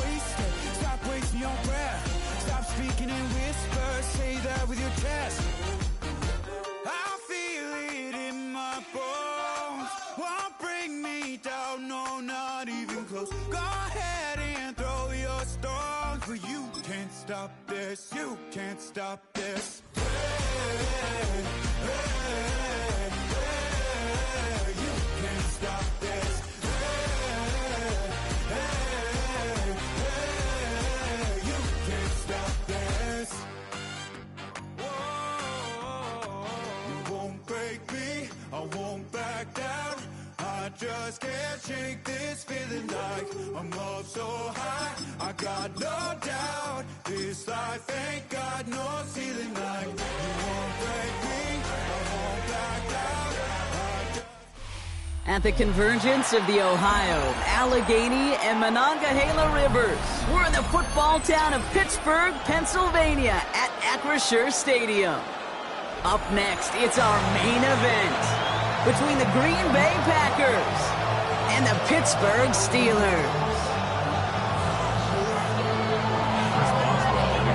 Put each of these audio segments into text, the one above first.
wasted. Stop wasting your breath. Stop speaking in whispers. Say that with your chest. I feel it in my bones. Won't bring me down, no, not even close. Go ahead and throw your stones, but you can't stop this. You can't stop this. Hey, hey, hey, you can't stop this. Hey, hey, hey, you can't stop this. Whoa, you won't break me, I won't back down. I just can't shake this feeling like I'm up so high. I got no doubt this life ain't got no ceiling like you won't break me, I won't back down. At the convergence of the Ohio, Allegheny, and Monongahela Rivers, we're in the football town of Pittsburgh, Pennsylvania at Acrisure Stadium. Up next, it's our main event between the Green Bay Packers and the Pittsburgh Steelers.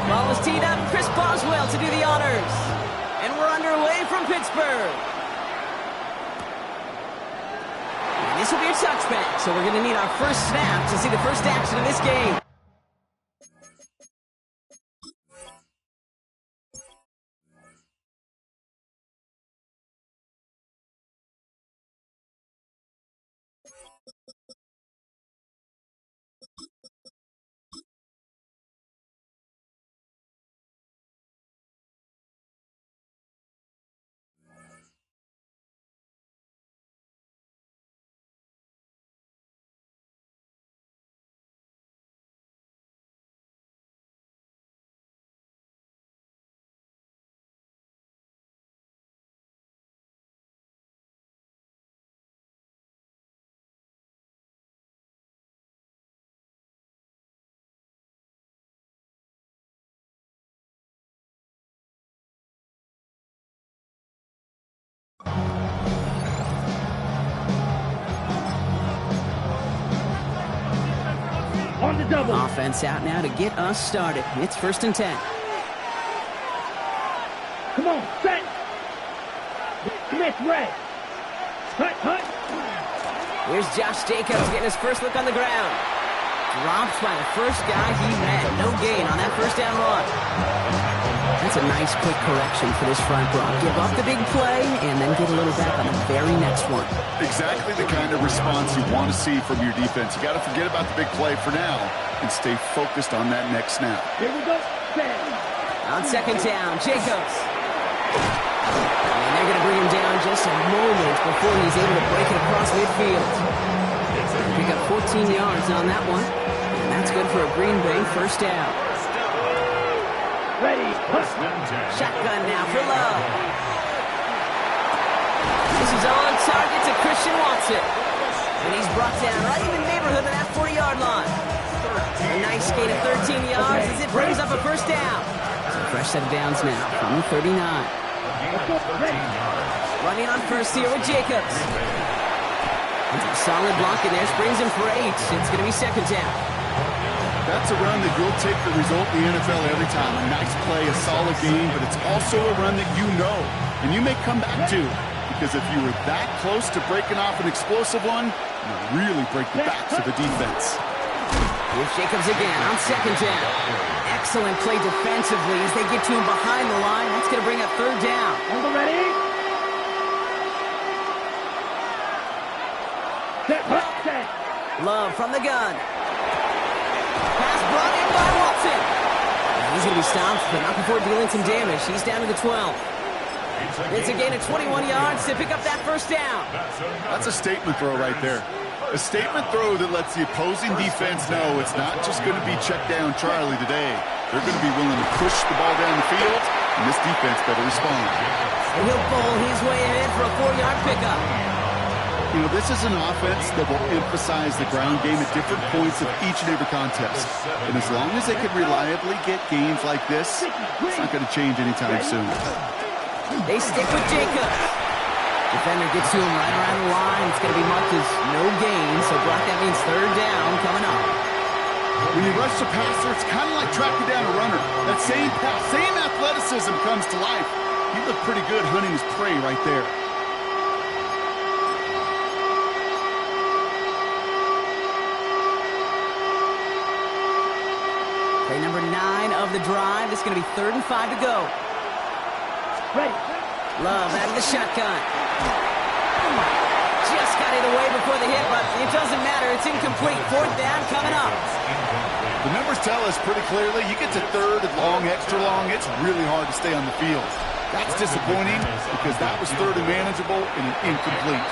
Ball is teed up, Chris Boswell to do the honors. And we're underway from Pittsburgh. And this will be a touchback, so we're going to need our first snap to see the first action of this game. On the double. Offense out now to get us started. It's 1st and 10. Come on, set. Smith, red. Hut. Here's Josh Jacobs getting his first look on the ground. Dropped by the first guy he met. No gain on that first down run. That's a nice quick correction for this front row. Give up the big play and then get a little back on the very next one. Exactly the kind of response you want to see from your defense. You got to forget about the big play for now and stay focused on that next snap. Here we go. On 2nd down, Jacobs. And they're going to bring him down just a moment before he's able to break it across midfield. Pick up 14 yards on that one. And that's good for a Green Bay first down. Ready. Shotgun now for Love. This is on target to Christian Watson. And he's brought down right in the neighborhood of that 40-yard line. A nice gain of 13 yards as it brings up a first down. So fresh set of downs now from the 39. Running on first here with Jacobs. Solid block in there, brings him for 8. It's going to be 2nd down. That's a run that you'll take the result in the NFL every time. A nice play, a solid game, but it's also a run that you know and you may come back to, because if you were that close to breaking off an explosive one, you really break the backs of the defense. Here's Jacobs again on 2nd down. Excellent play defensively as they get to him behind the line. That's going to bring up 3rd down. On the ready. Set. Love from the gun. Pass brought in by Watson. He's going to be stopped, but not before dealing some damage. He's down to the 12. It's a gain of 21 yards to pick up that first down. That's a statement throw right there. A statement throw that lets the opposing defense know it's not just going to be check down Charlie today. They're going to be willing to push the ball down the field, and this defense better respond. And he'll bowl his way ahead for a 4-yard pickup. You know, this is an offense that will emphasize the ground game at different points of each and every contest. And as long as they can reliably get gains like this, it's not going to change anytime soon. They stick with Jacobs. Defender gets to him right around the line. It's going to be marked as no gain, so Brock, that means 3rd down coming up. When you rush the passer, it's kind of like tracking down a runner. That same pass, same athleticism comes to life. He looked pretty good hunting his prey right there. Play number 9 of the drive. It's going to be 3rd and 5 to go. Ready. Love out of the shotgun. Just got it away before the hit, but it doesn't matter. It's incomplete. 4th down coming up. The numbers tell us pretty clearly, you get to 3rd and long, extra long, it's really hard to stay on the field. That's disappointing because that was 3rd and manageable and an incomplete.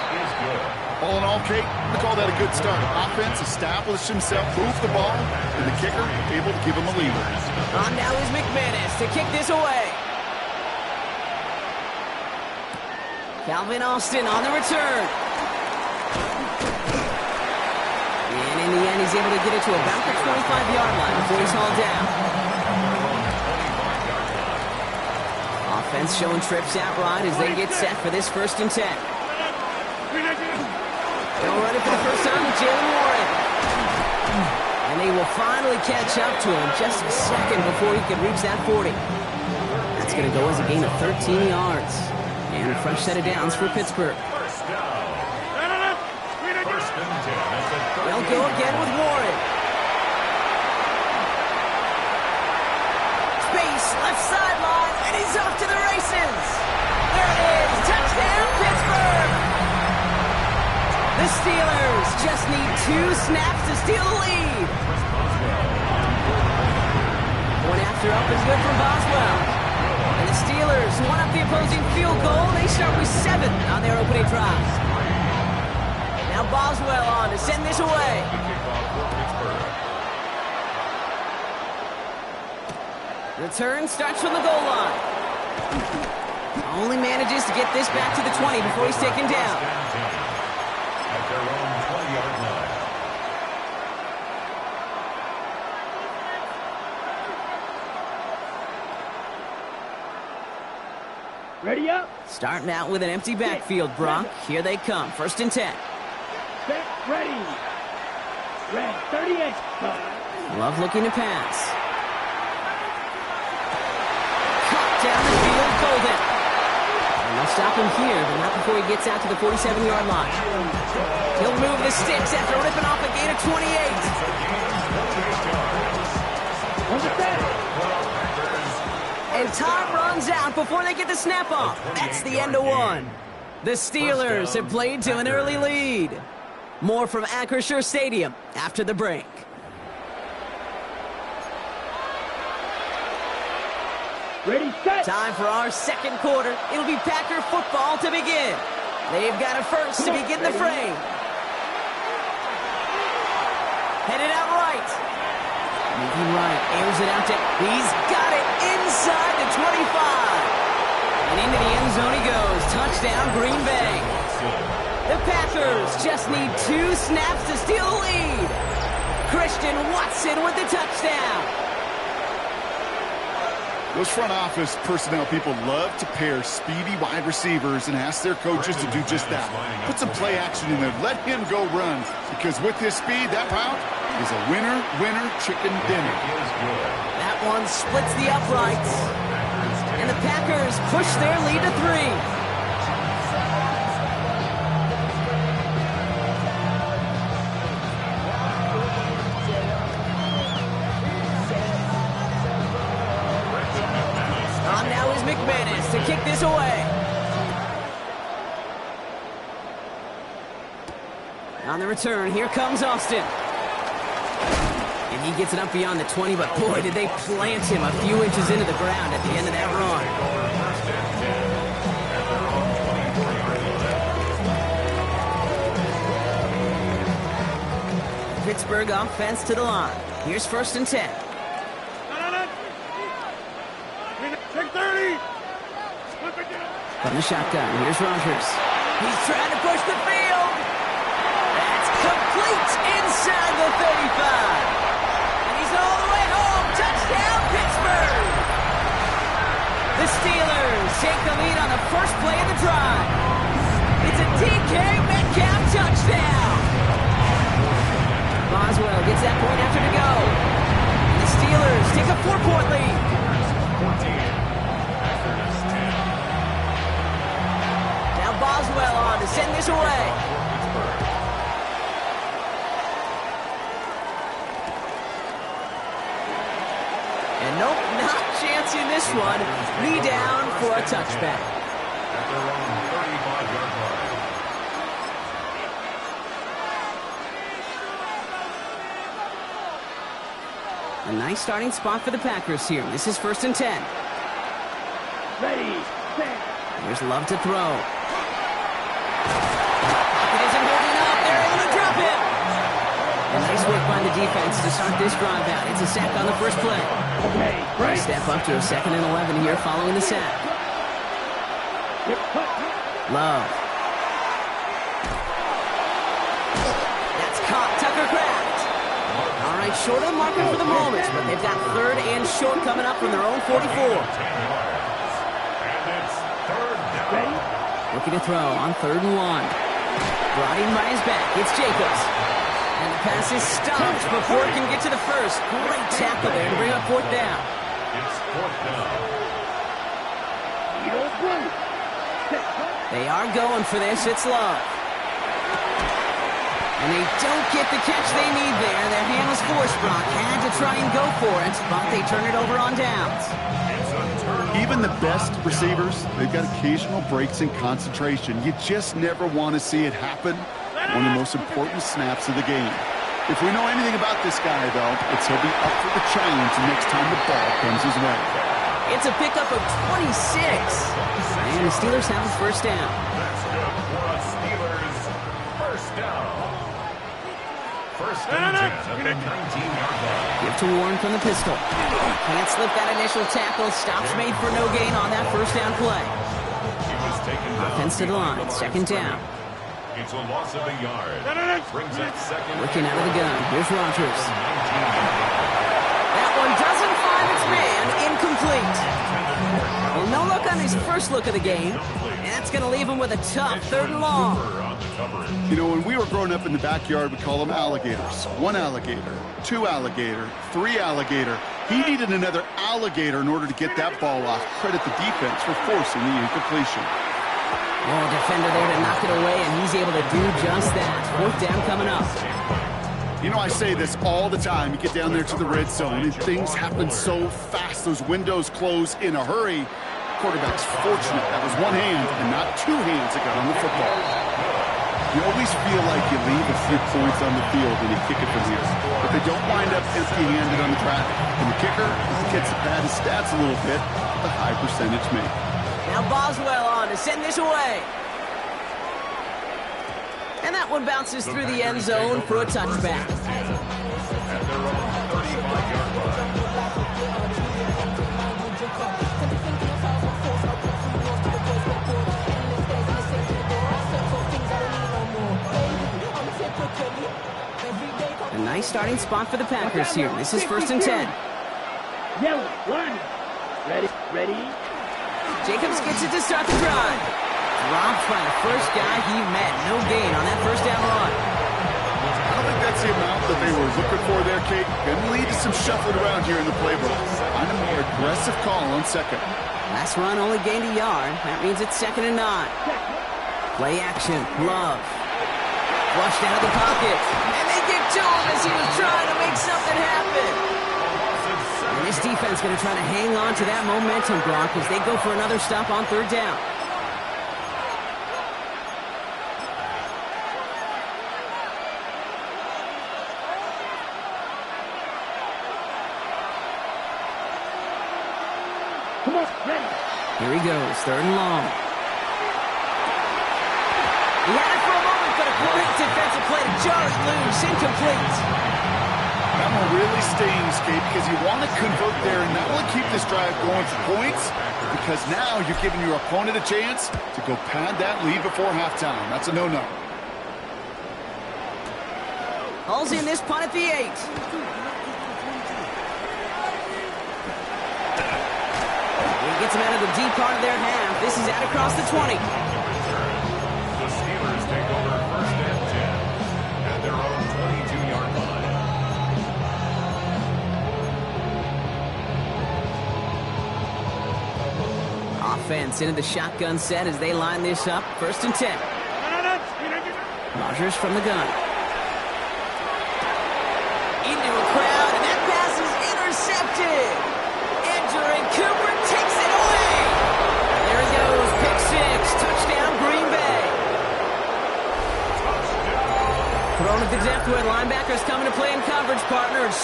All in all, Kate, we call that a good start. Offense established himself, moved the ball, and the kicker able to give him a lead. On now is McManus to kick this away. Calvin Austin on the return. And in the end, he's able to get it to about the 25-yard line before he's hauled down. Offense showing trips out right as they get set for this 1st and 10. They'll run it for the first time with Jalen Warren. And they will finally catch up to him just a second before he can reach that 40. That's going to go as a gain of 13 yards. And a fresh set of downs for Pittsburgh. They'll go again with Warren. Space, left sideline, and he's off to the races. There it is, touchdown Pittsburgh. The Steelers just need 2 snaps to steal the lead. One after up is good from Boswell. And the Steelers one up the opposing field goal. They start with 7 on their opening drive. Now Boswell on to send this away. Return starts from the goal line. Only manages to get this back to the 20 before he's taken down. At their own 20-yard line. Ready up. Starting out with an empty backfield, Brock. Here they come. 1st and 10. Set. Ready. Red 38. Love looking to pass. Caught down the field, Golden. And they'll stop him here, but not before he gets out to the 47-yard line. He'll move the sticks after ripping off a gain of 28. On the set. And time runs out before they get the snap off. That's the end of one. The Steelers have played to an early lead. More from Acrisure Stadium after the break. Ready, set. Time for our 2nd quarter. It'll be Packer football to begin. They've got a first to begin the fray. Headed out right. Moving right, airs it out to... He's got it inside the 25. And into the end zone he goes. Touchdown, Green Bay. The Packers just need 2 snaps to steal the lead. Christian Watson with the touchdown. Those front office personnel people love to pair speedy wide receivers and ask their coaches to do just that. Put some play action in there. Let him go run. Because with his speed, that route is a winner, chicken dinner. That one splits the uprights. And the Packers push their lead to 3. McManus to kick this away. On the return, here comes Austin. And he gets it up beyond the 20, but boy, did they plant him a few inches into the ground at the end of that run. Pittsburgh offense to the line. Here's 1st and 10. From the shotgun, here's Rodgers. He's trying to push the field. That's complete inside the 35. And he's all the way home. Touchdown, Pittsburgh. The Steelers take the lead on the first play of the drive. It's a DK Metcalf touchdown. Boswell gets that point after to go. And nope, not chancing this one. Knee down for a touchback. At their own 35-yard line. A nice starting spot for the Packers here. This is 1st and 10. Ready, set. Here's Love to throw. It isn't holding up. They're able to drop him. And nice work by the defense to start this drive out. It's a sack on the first play. Okay, break. Step up to a 2nd and 11 here following the sack. Yep, cut. Love. That's caught. Tucker Kraft. All right, short of the marker for the moment, but they've got 3rd and short coming up from their own 44. 10 yards. And it's 3rd down. Ready? Looking to throw on 3rd and 1. Brought in by his back. It's Jacobs. And the pass is stopped before it can get to the first. Great tackle there to bring up 4th down. It's 4th down. You don't run. Set. They are going for this. It's Love. And they don't get the catch they need there. Their hand was forced. Brock had to try and go for it, but they turn it over on downs. Even the best receivers, they've got occasional breaks in concentration. You just never want to see it happen. One of the most important snaps of the game. If we know anything about this guy, though, it's he'll be up for the challenge next time the ball comes his way. It's a pickup of 26. And the Steelers have a 1st down. That's good for a Steelers first down. 1st and 10 at the 19-yard line. Give to Warren from the pistol. Can't slip that initial tackle. Stops made for no gain on that 1st down play. He was taken down. Offense to the line. 2nd down. It's a loss of a yard. Brings that 2nd. Looking out of the gun. Here's Rodgers. 19-yard line. That one doesn't find its man. Incomplete. Well, no look on his first look of the game. And that's going to leave him with a tough 3rd and long. On the coverage. You know, when we were growing up in the backyard, we call them alligators. 1 alligator, 2 alligator, 3 alligator. He needed another alligator in order to get that ball off. Credit the defense for forcing the incompletion. Oh, defender there to knock it away, and he's able to do just that. 4th down coming up. You know, I say this all the time. You get down there to the red zone, and things happen so fast. Those windows close in a hurry. Quarterback's fortunate. That was 1 hand and not 2 hands that got on the football. You always feel like you leave a few points on the field when you kick it from here. But they don't wind up empty-handed on the track. And the kicker, if he gets to pad his stats a little bit, the high percentage make. Now Boswell on to send this away. And that one bounces through the end zone for a touchback. At their own 35-yard line. A nice starting spot for the Packers here. This is 1st and 10. Yellow, line. Ready, ready. Jacobs gets it to start the drive. Dropped by the first guy he met. No gain on that 1st down run. I don't think that's the amount that they were looking for there, Kate. Going to lead to some shuffling around here in the playbook. Find a more aggressive call on 2nd. Last run only gained a yard. That means it's 2nd and 9. Play action. Love. Flushed out of the pocket. And they get to him as he was trying to make something happen. And this defense going to try to hang on to that momentum, Brock, as they go for another stop on 3rd down. Come on, ready. Here he goes, 3rd and long. He had it for a moment, but a great defensive play to jar it loose. Incomplete. That one really stings, Kate, because you want to convert there and not only keep this drive going for points, because now you're giving your opponent a chance to go pad that lead before halftime. That's a no-no. Hauls in this punt at the 8. He gets him out of the deep part of their half. This is out across the 20. The Steelers take over 1st and 10 at their own 22-yard line. Offense into the shotgun set as they line this up. 1st and 10. Rodgers from the gun. Into a crowd, and that pass is intercepted.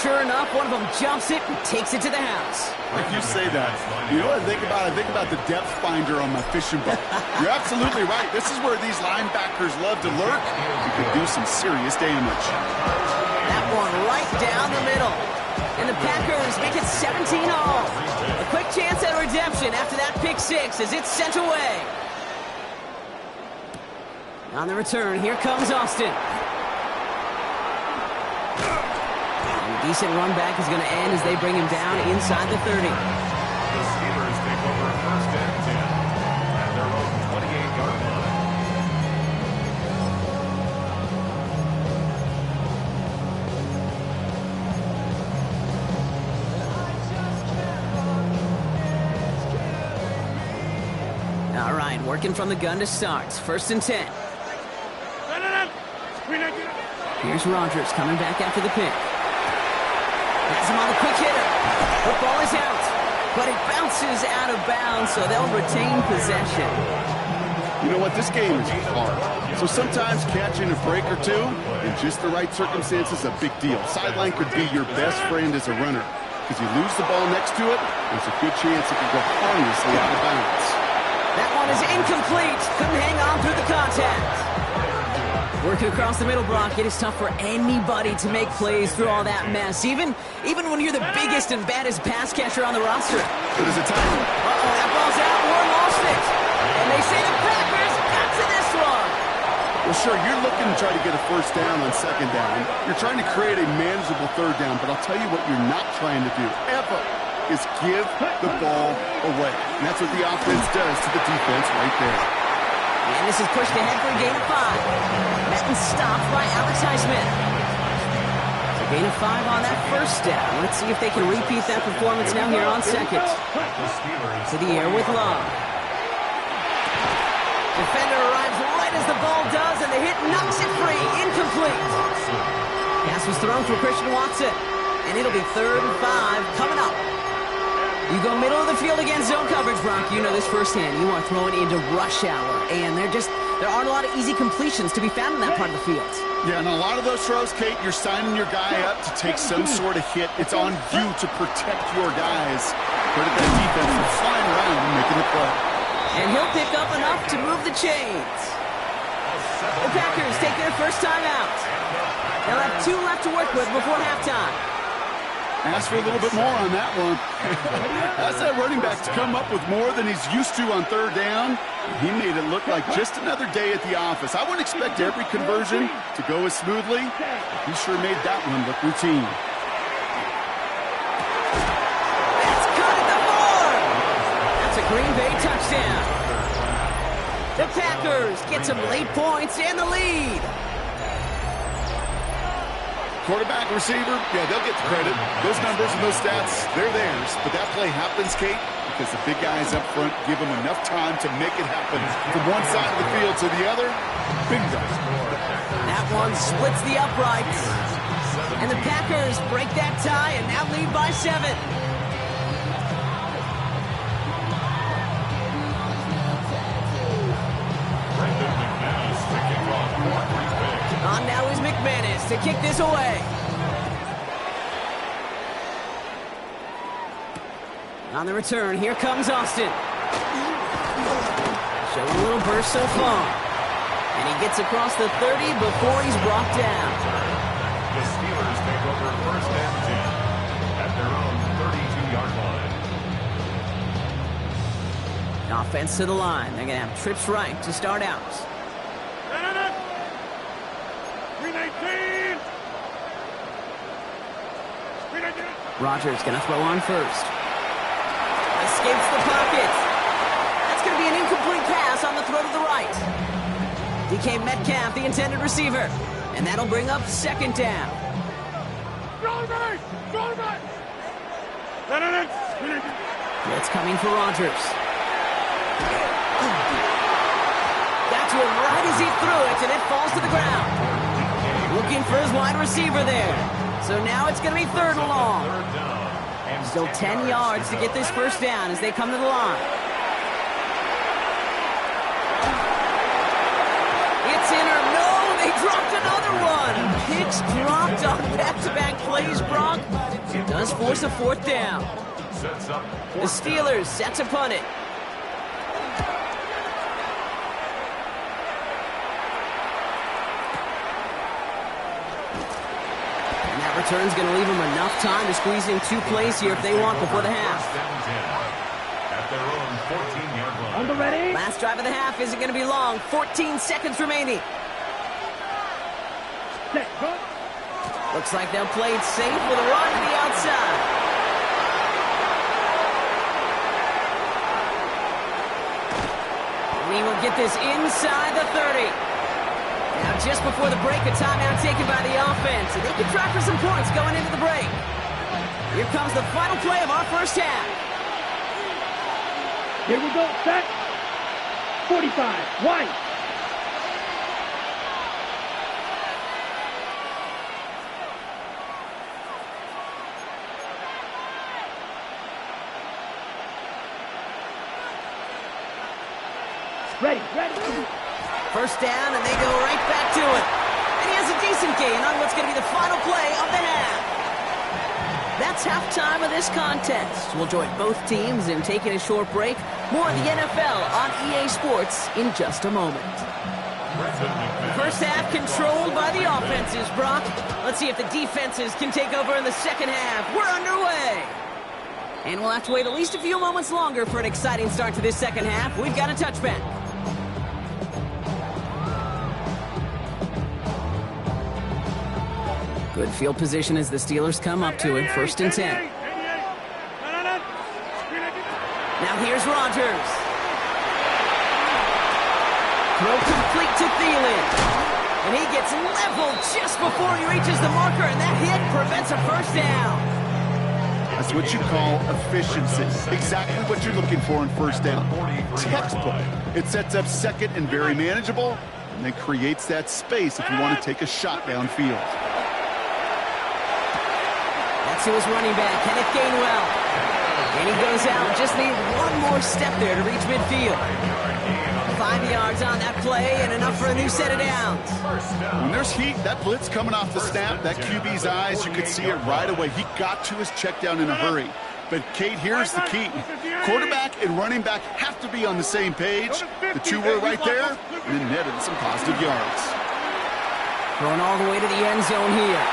sure enough, one of them jumps it and takes it to the house. Like you say that, you know what I think about? I think about the depth finder on my fishing boat. You're absolutely right. This is where these linebackers love to lurk. You can do some serious damage. That one right down the middle. And the Packers make it 17 all. A quick chance at redemption after that pick six as it's sent away. On the return, here comes Austin. Decent run back is going to end as they bring him down inside the 30. The Steelers take over first and 10 at their own 28-yard line. All right, working from the gun to start. First and 10. Here's Rodgers coming back after the pick. Has him on the quick hitter. Football is out, but it bounces out of bounds, so they'll retain possession. You know what? This game is hard. So sometimes catching a break or two in just the right circumstances is a big deal. Sideline could be your best friend as a runner. Because you lose the ball next to it, there's a good chance it can go harmlessly out of bounds. That one is incomplete. Couldn't hang on through the contact. Working across the middle, Brock, it is tough for anybody to make plays through all that mess, even when you're the biggest and baddest pass catcher on the roster. It is a timeout. Uh-oh, that ball's out. Warren lost it. And they say the Packers got to this one. Well, sure, you're looking to try to get a first down on second down. You're trying to create a manageable third down, but I'll tell you what you're not trying to do, ever, is give the ball away. And that's what the offense does to the defense right there. And this is pushed ahead for a gain of 5. Madden stopped by Alex Highsmith. A gain of 5 on that first down. Let's see if they can repeat that performance now here on second. To the air with Love. Defender arrives right as the ball does, and the hit knocks it free. Incomplete. Pass was thrown for Christian Watson. And it'll be 3rd and 5 coming up. You go middle of the field against zone coverage, Brock. You know this firsthand. You are throwing into rush hour, and there aren't a lot of easy completions to be found in that part of the field. Yeah, and a lot of those throws, Kate, you're signing your guy up to take some sort of hit. It's on you to protect your guys. Credit that defense for flying around and making the play. And he'll pick up enough to move the chains. The Packers take their first time out. They'll have 2 left to work with before halftime. Ask for a little bit more on that one. Ask that running back to come up with more than he's used to on third down. He made it look like just another day at the office. I wouldn't expect every conversion to go as smoothly. He sure made that one look routine. That's cut at the 4. That's a Green Bay touchdown. The Packers get some late points and the lead. Quarterback, receiver, yeah, they'll get the credit. Those numbers and those stats, they're theirs. But that play happens, Kate, because the big guys up front give them enough time to make it happen. From one side of the field to the other, bingo. That one splits the uprights. And the Packers break that tie and now lead by 7. On now is McManus to kick this away. On the return, here comes Austin. Showing a little burst so far. And he gets across the 30 before he's brought down. The Steelers take over first and 10 at their own 32-yard line. Offense to the line. They're going to have trips right to start out. 319. Rodgers going to throw on first. Escapes the pocket. That's going to be an incomplete pass on the throw to the right. DK Metcalf, the intended receiver. And that'll bring up second down. Blitz coming for Rodgers. Got to him right as he threw it, and it falls to the ground. Looking for his wide receiver there. So now it's going to be 3rd and long. Still 10 yards to get this first down as they come to the line. It's in or no, they dropped another one. Pick mistakes dropped on back-to-back plays, Brock. It does force a fourth down. The Steelers set to punt it. And that return's going to leave them enough time to squeeze in 2 plays here if they want before the half. At their own 14-yard line. On the ready. Last drive of the half isn't going to be long. 14 seconds remaining. Set. Run. Looks like they'll play it safe with a run to the outside. We will get this inside the 30. Now just before the break, a timeout taken by the offense. And they can try for some points going into the break. Here comes the final play of our first half. Here we go. Set. 45. Wide. Ready. First down, and they go right back to it. And he has a decent gain on what's going to be the final play of the half. That's halftime of this contest. We'll join both teams in taking a short break. More of the NFL on EA Sports in just a moment. First half controlled by the offenses, Brock. Let's see if the defenses can take over in the second half. We're underway. And we'll have to wait at least a few moments longer for an exciting start to this second half. We've got a touchback. Good field position as the Steelers come up to it. 1st and 10. Now here's Rodgers. Throw complete to Thielen. And he gets leveled just before he reaches the marker, and that hit prevents a first down. That's what you call efficiency. Exactly what you're looking for in first down. Textbook. It sets up second and very manageable, and then creates that space if you want to take a shot downfield. That's to his running back, Kenneth Gainwell. And he goes out, just need one more step there to reach midfield. 5 yards on that play and enough for a new set of downs. When there's heat, that blitz coming off the snap, that QB's eyes, you could see it right away. He got to his check down in a hurry. But, Kate, here's the key. Quarterback and running back have to be on the same page. The two were right there, and then netted some positive yards. Thrown all the way to the end zone here.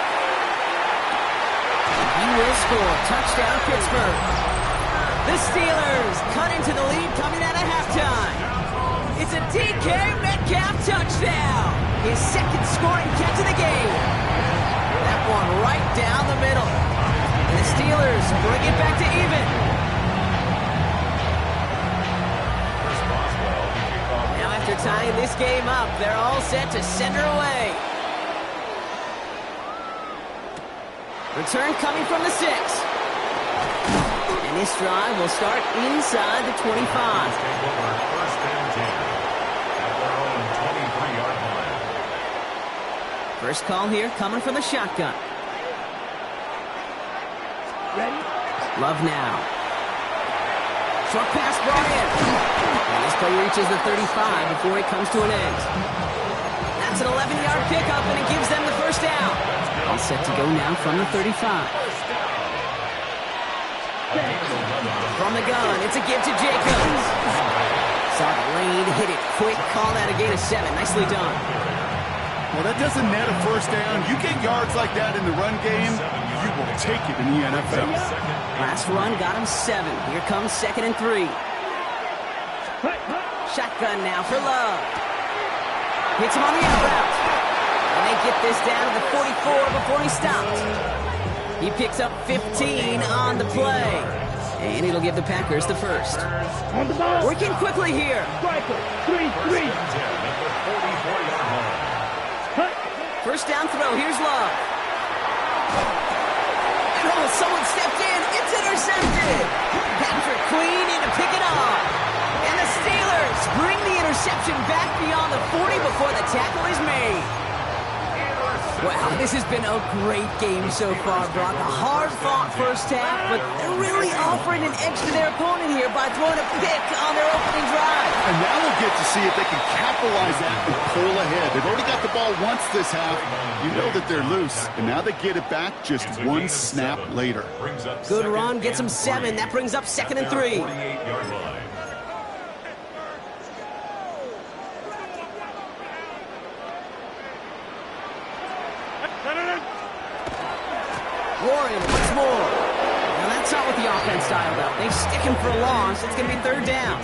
He will score. Touchdown, Pittsburgh. The Steelers cut into the lead coming out of halftime. It's a DK Metcalf touchdown. His second scoring catch of the game. That one right down the middle. And the Steelers bring it back to even. Now after tying this game up, they're all set to send her away. Return coming from the 6. And this drive will start inside the 25. First and 10 at their own 23-yard line. First call here coming from the shotgun. Ready. Love now. Short pass brought in. And this play reaches the 35 before it comes to an end. That's an 11-yard pickup, and it gives them the first down. All set to go now from the 35. From the gun, it's a give to Jacobs. Saw the lane, hit it quick, call that a gain of 7. Nicely done. Well, that doesn't net a first down. You get yards like that in the run game, you will take it in the NFL. Last run got him 7. Here comes 2nd and 3. Shotgun now for Love. Hits him on the out route. And they get this down to the 44 before he stops. He picks up 15 on the play. And it'll give the Packers the first. On the ball. Working quickly here. Striker. 3-3. First down throw. Here's Love. And oh, someone stepped in. It's intercepted. Patrick Queen in to pick it off. And the Steelers bring the interception back beyond the 40 before the tackle is made. Wow, this has been a great game so far, Brock. A hard-fought first half, but they're really offering an edge to their opponent here by throwing a pick on their opening drive. And now we'll get to see if they can capitalize that and pull ahead. They've already got the ball once this half. You know that they're loose, and now they get it back just one snap later. Good run, gets them 7. That brings up 2nd and 3. Warren, once more. Now that's not what the offense dialed up. They stick him for a loss. It's going to be 3rd down.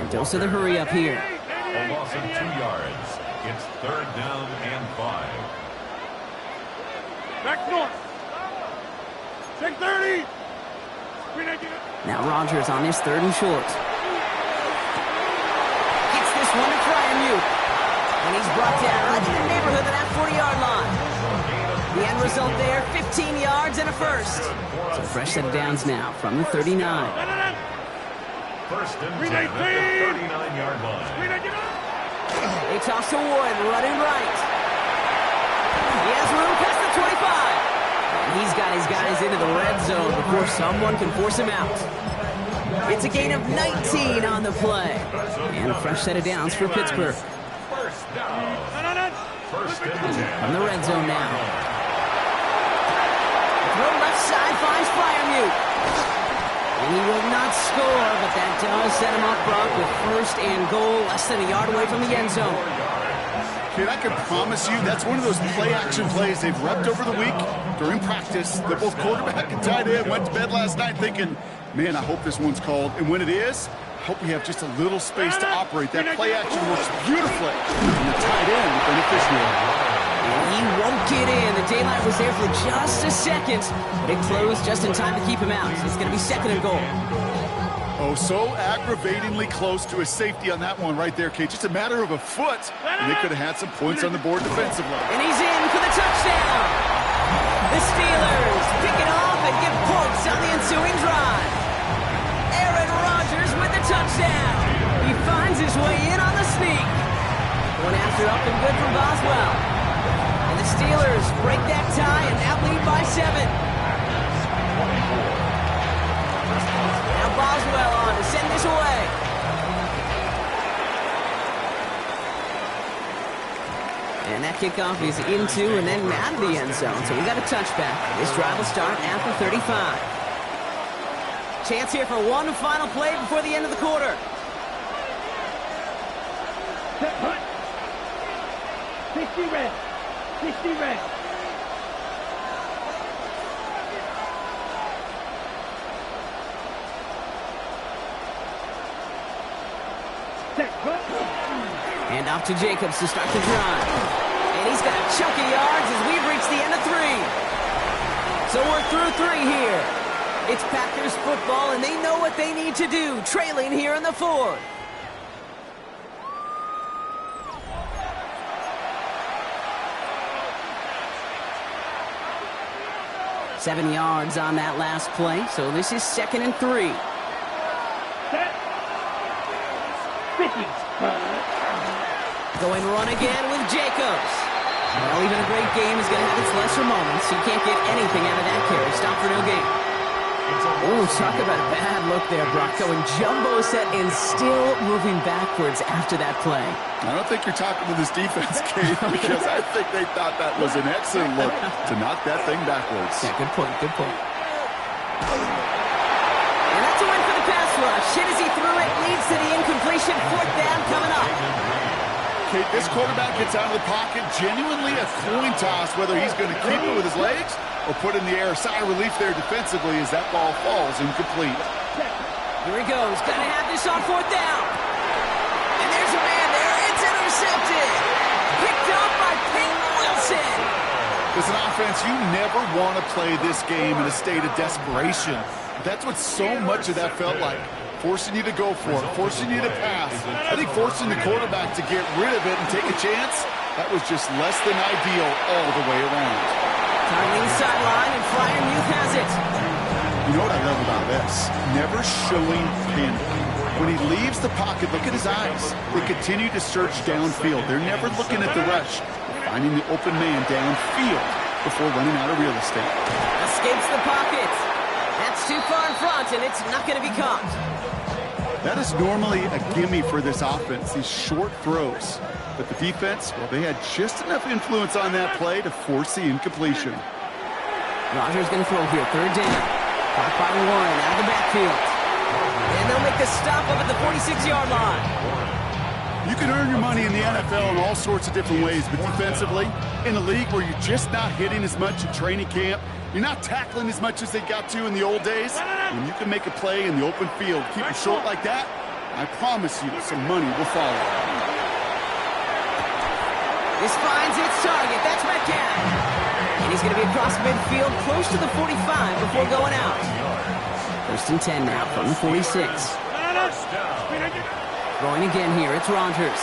Dose of the hurry up here. A loss of 2 yards. It's 3rd down and 5. Back north. Check 30. Now Rogers on his 3rd and short. Gets this one to Fryermuth. And he's brought down right in the neighborhood of that 40-yard line. The end result there, 15 yards and a first. So fresh set of downs now from the 39. First and 10 at the 39-yard line. They toss to Warren, running right. He has room past the 25. And he's got his guys into the red zone before someone can force him out. It's a gain of 19 on the play. And a fresh set of downs for Pittsburgh. First down. First and 10. From the red zone now. Throw left side finds Fryermuth. And he will not score, but that does set him up, Brock, with 1st and goal, less than a yard away from the end zone. Kid, I can promise you that's one of those play-action plays they've repped over the week during practice. That both quarterback and tight end went to bed last night thinking, man, I hope this one's called. And when it is, I hope we have just a little space to operate. That play-action works beautifully. And the tight end beneficiary. He won't get in. The daylight was there for just a second, but it closed just in time to keep him out. So it's going to be 2nd and goal. Oh, so aggravatingly close to a safety on that one right there, Kate. Just a matter of a foot, and they could have had some points on the board defensively. And he's in for the touchdown. The Steelers pick it off and give points on the ensuing drive. Aaron Rodgers with the touchdown. He finds his way in on the sneak. One after up and good from Boswell. And the Steelers break that tie and now lead by 7. Now Boswell on to send this away. And that kickoff is into and then out of the end zone. So we got a touchback. This drive will start at the 35. Chance here for one final play before the end of the quarter. Set punt. 60 red. 60 red. Set punt. And off to Jacobs to start the drive. And he's got a chunk of yards as we've reached the end of 3. So we're through 3 here. It's Packers football, and they know what they need to do, trailing here in the 4th. Seven yards on that last play, so this is 2nd and 3. Set. 50. Going run again with Jacobs. Well, even a great game is going to have its lesser moments. You can't get anything out of that carry. Stop for no gain. Oh, talk about a bad look there, Brock. Going jumbo set and still moving backwards after that play. I don't think you're talking to this defense, Kate, because I think they thought that was an excellent look to knock that thing backwards. Yeah, good point, good point. And that's a win for the pass rush. Hit as he threw it, leads to the incompletion. 4th down coming up. Kate, this quarterback gets out of the pocket, genuinely a coin toss, whether he's going to keep it with his legs or put in the air. Sigh of relief there defensively as that ball falls incomplete. Here he goes. Got to have this on 4th down. And there's a man there. It's intercepted. Picked up by Peyton Wilson. As an offense, you never want to play this game in a state of desperation. That's what so much of that felt like. Forcing you to go for it, forcing you to pass. I think forcing the quarterback to get rid of it and take a chance, that was just less than ideal all the way around. Targeting the sideline, and Fryermuth has it. You know what I love about this? Never showing panic. When he leaves the pocket, look at his eyes. They continue to search downfield. They're never looking at the rush. finding the open man downfield before running out of real estate. Escapes the pocket. That's too far in front, and it's not going to be caught. That is normally a gimme for this offense, these short throws. But the defense, well, they had just enough influence on that play to force the incompletion. Rodgers going to throw here, third down. Caught by Warren out of the backfield. And they'll make the stop up at the 46-yard line. You can earn your money in the NFL in all sorts of different ways, but defensively, in a league where you're just not hitting as much in training camp, you're not tackling as much as they got to in the old days, when you can make a play in the open field, keep it short like that, I promise you some money will follow. This finds its target. That's Metcalf. And he's going to be across midfield, close to the 45 before going out. First and 10 now from the 46. Throwing again here, it's Rodgers.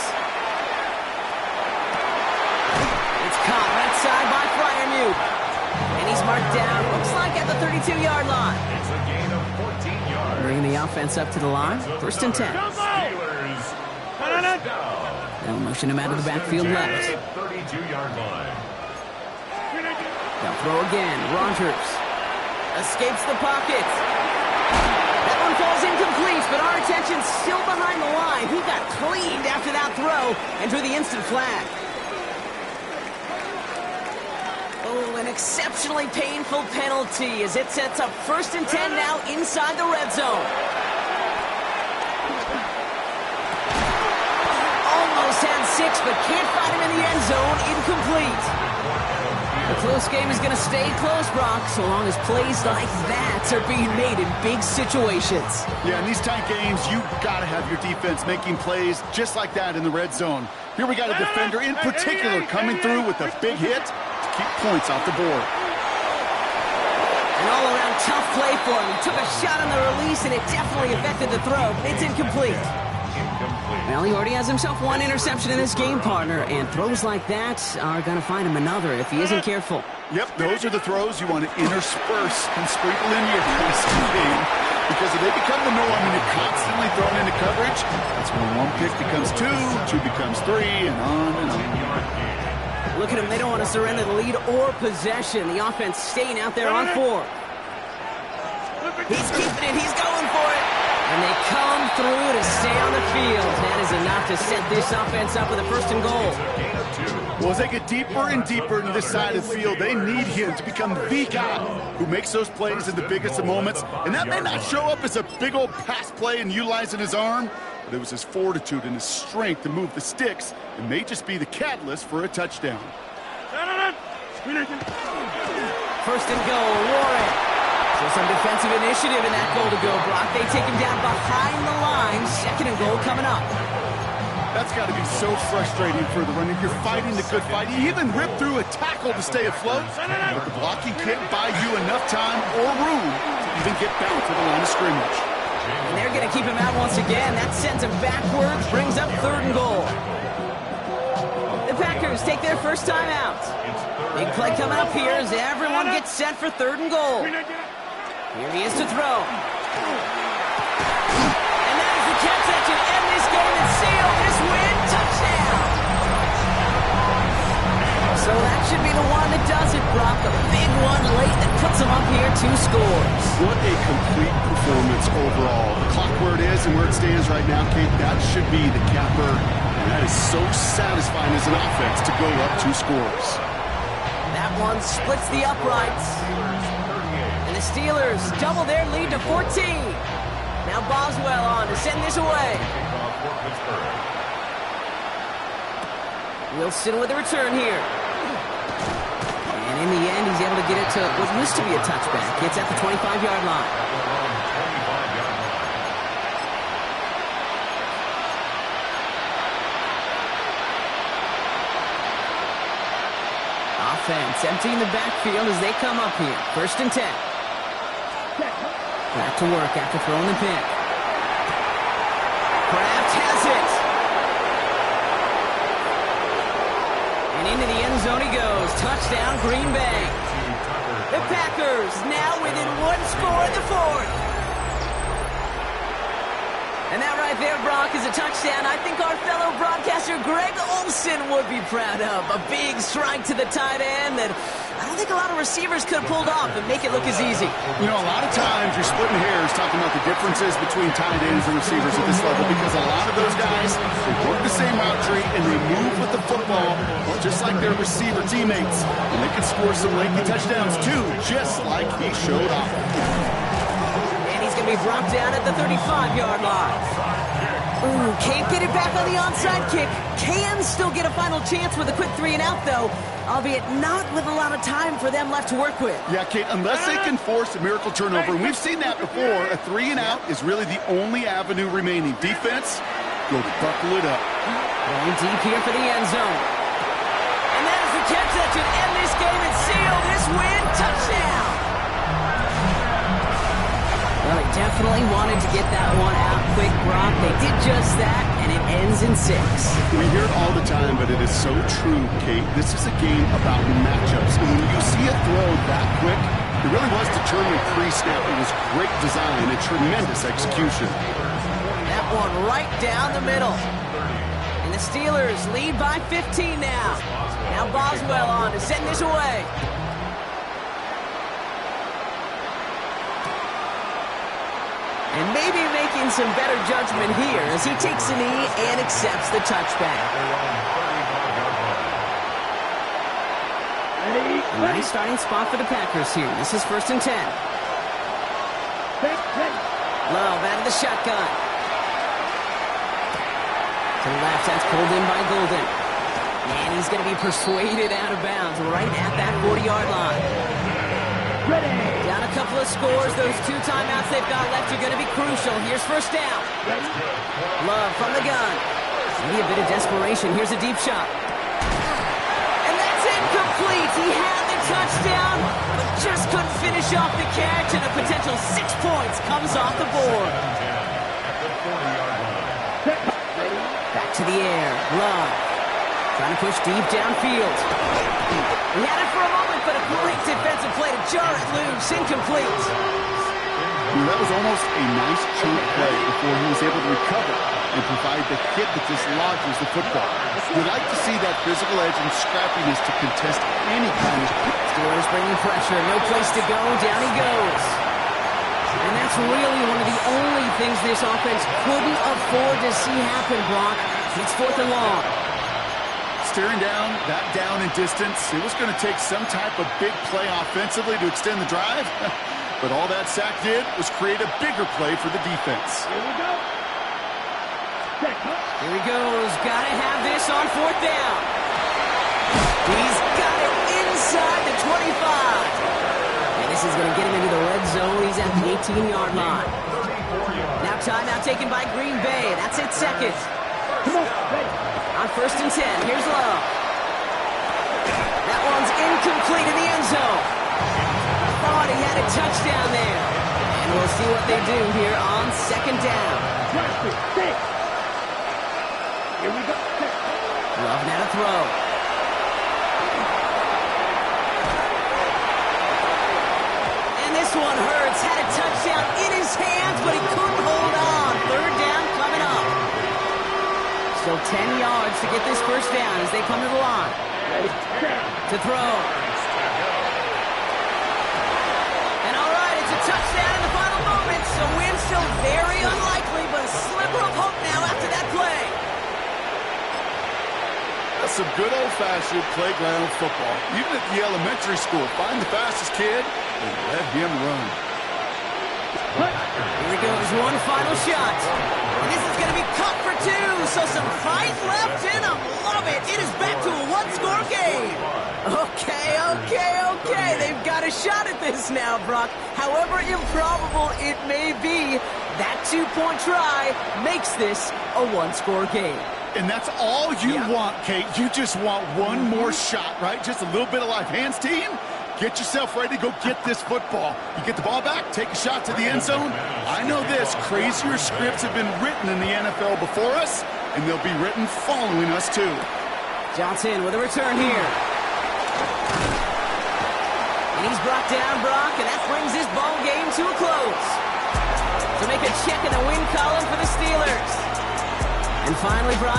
It's caught right side by Freiermuth. And he's marked down, looks like at the 32-yard line. It's a gain of 14 yards. Bringing the offense up to the line, first and 10. Steelers, first down. They'll motion him out of the backfield left. 32-yard line. They'll throw again, Rodgers. Escapes the pocket. That one falls incomplete, but our attention's still behind the line. He got cleaned after that throw and drew the instant flag. Oh, an exceptionally painful penalty as it sets up first and 10 now inside the red zone. Almost had 6, but can't find him in the end zone. Incomplete. The close game is going to stay close, Brock, so long as plays like that are being made in big situations. Yeah, in these tight games, you got to have your defense making plays just like that in the red zone. Here we got a defender in particular coming through with a big hit to keep points off the board. An all-around tough play for him. He took a shot on the release, and it definitely affected the throw. It's incomplete. Well, he already has himself one interception in this game, partner, and throws like that are going to find him another if he isn't careful. Yep, those are the throws you want to intersperse and sprinkle into your game, because if they become the norm and you're constantly thrown into coverage, that's when one pick becomes two becomes three, and on and on. Look at him. They don't want to surrender the lead or possession. The offense staying out there on 4. He's keeping it. He's going for it. And they come through to stay on the field. That is enough to set this offense up with a first and goal. Well, as they get deeper and deeper into this side of the field, they need him to become the guy who makes those plays in the biggest of moments. And that may not show up as a big old pass play and utilizing his arm, but it was his fortitude and his strength to move the sticks. It may just be the catalyst for a touchdown. First and goal, Warren. So some defensive initiative in that goal to go, Brock. They take him down behind the line. Second and goal coming up. That's got to be so frustrating for the runner. You're fighting the good fight. You even rip through a tackle to stay afloat, but the blocking can't buy you enough time or room to even get back to the line of scrimmage. And they're going to keep him out once again. That sends him backwards, brings up third and goal. The Packers take their first time out. Big play coming up here as everyone gets set for third and goal. Here he is to throw. And that is the catch that should end this game and seal this win. Touchdown! So that should be the one that does it, Brock. A big one late that puts him up here, 2 scores. What a complete performance overall. The clock where it is and where it stands right now, Kate, that should be the capper. And that is so satisfying as an offense to go up 2 scores. That one splits the uprights. And the Steelers double their lead to 14. Now Boswell on to send this away. Wilson with the return here. And in the end, he's able to get it to what used to be a touchback. It's at the 25-yard line. Offense emptying the backfield as they come up here. First and 10. Back to work after throwing the pick. Kraft has it. And into the end zone he goes. Touchdown, Green Bay. The Packers now within 1 score in the 4th. And that right there, Brock, is a touchdown I think our fellow broadcaster Greg Olson would be proud of. A big strike to the tight end that I don't think a lot of receivers could have pulled off and make it look as easy. You know, a lot of times you're splitting hairs talking about the differences between tight ends and receivers at this level because a lot of those guys, they work the same route tree and they move with the football just like their receiver teammates. And they can score some lengthy touchdowns too, just like he showed off. He's going to be brought down at the 35-yard line. Ooh, can't get it back on the onside kick. Can still get a final chance with a quick 3-and-out, though, albeit not with a lot of time for them left to work with. Yeah, Kate, unless they can force a miracle turnover, and we've seen that before, a 3-and-out is really the only avenue remaining. Defense, go buckle it up. Going deep here for the end zone. And that is the catch that should end this game and seal this win. Touchdown! Well, they definitely wanted to get that one out quick, Brock. They did just that, and it ends in 6. We hear it all the time, but it is so true, Kate. This is a game about matchups. And when you see a throw that quick, it really was determined pre-snap. It was great design and tremendous execution. That one right down the middle. And the Steelers lead by 15 now. Now Boswell on to send this away. And maybe making some better judgment here as he takes a knee and accepts the touchback. Nice starting spot for the Packers here. This is 1st and 10. Love out of the shotgun. To the left, that's pulled in by Golden. And he's going to be persuaded out of bounds right at that 40-yard line. Down a couple of scores. Those 2 timeouts they've got left are going to be crucial. Here's 1st down. Love from the gun. Maybe a bit of desperation. Here's a deep shot. And that's incomplete. He had the touchdown, but just couldn't finish off the catch, and a potential 6 points comes off the board. Back to the air. Love. Trying to push deep downfield. He had it for a moment, but a great defensive play to jar it loose. Incomplete. That was almost a nice chunk play before he was able to recover and provide the hit that just lodges the football. We like to see that physical edge and scrappiness to contest any kind of... Steelers bringing pressure. No place to go. Down he goes. And that's really one of the only things this offense couldn't afford to see happen, Brock. It's 4th and long. Staring down, that down in distance, it was going to take some type of big play offensively to extend the drive. But all that sack did was create a bigger play for the defense. Here we go. Here he goes. Got to have this on 4th down. He's got it inside the 25. And this is going to get him into the red zone. He's at the 18-yard line. Now timeout taken by Green Bay. That's it, 2nd. Come on, ready. On 1st and 10, here's Love. That one's incomplete in the end zone. Thought he had a touchdown there. And we'll see what they do here on 2nd down. Here we go. Love now to throw. And this one hurts. Had a touchdown in his hands, but he couldn't hold on. 3rd down coming up. Still 10 yards to get this 1st down as they come to the line. To throw. And all right, it's a touchdown in the final moments. So win still very unlikely, but a sliver of hope now after that play. That's some good old-fashioned playground football. Even at the elementary school, find the fastest kid and let him run. Here he goes, one final shot. And this is going to be cut for 2, so some fight left in him. Love it. It is back to a 1-score game. Okay. They've got a shot at this now, Brock. However improbable it may be, that 2-point try makes this a 1-score game. And that's all you want, Kate. You just want one more shot, right? Just a little bit of life. Hands, team, get yourself ready to go get this football. You get the ball back, take a shot to the end zone. I know this. Crazier scripts have been written in the NFL before us, and they'll be written following us, too. Johnson with a return here. And he's brought down, Brock, and that brings this ball game to a close. To make a check of the win column for the Steelers. And finally, Brian.